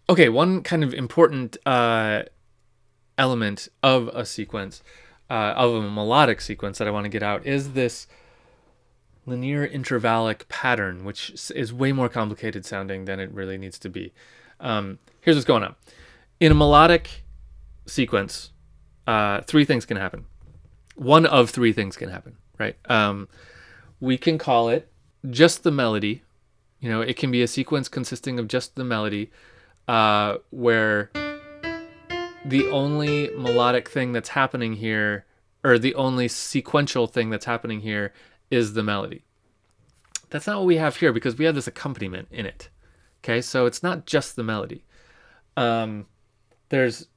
Okay, one kind of important element of a sequence, of a melodic sequence that I want to get out is this linear intervallic pattern, which is way more complicated sounding than it really needs to be. Here's what's going on. In a melodic sequence, three things can happen. One of three things can happen, right? We can call it just the melody. You know, it can be a sequence consisting of just the melody, where the only melodic thing that's happening here, or the only sequential thing that's happening here, is the melody. That's not what we have here because we have this accompaniment in it. Okay, so it's not just the melody. Um, there's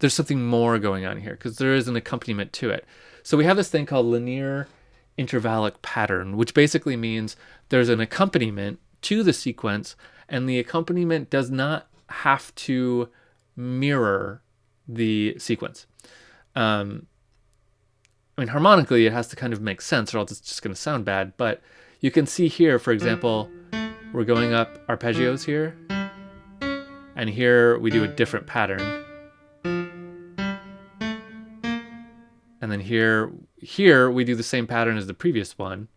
there's something more going on here because there is an accompaniment to it. So we have this thing called linear intervallic pattern, which basically means there's an accompaniment to the sequence, and the accompaniment does not have to mirror the sequence. I mean, harmonically, it has to kind of make sense, or else it's just going to sound bad. But you can see here, for example, we're going up arpeggios here, and here we do a different pattern. And then here we do the same pattern as the previous one.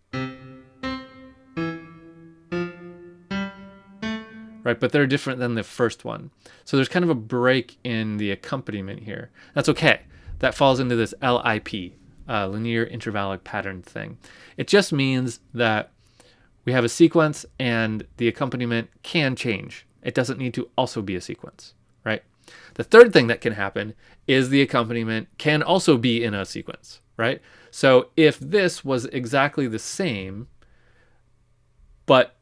Right, but they're different than the first one. So there's kind of a break in the accompaniment here. That's okay. That falls into this LIP, linear intervallic pattern thing. It just means that we have a sequence and the accompaniment can change. It doesn't need to also be a sequence, right? The third thing that can happen is the accompaniment can also be in a sequence, right? So if this was exactly the same, but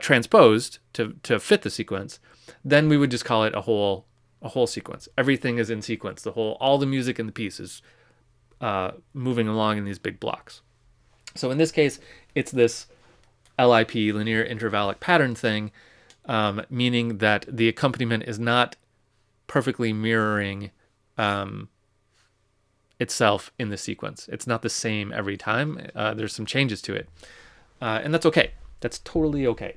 transposed to fit the sequence, then we would just call it a whole sequence. Everything is in sequence. All the music in the piece is moving along in these big blocks. So in this case, it's this LIP, linear intervallic pattern thing, meaning that the accompaniment is not perfectly mirroring itself in the sequence. It's not the same every time. There's some changes to it, and that's okay. That's totally okay.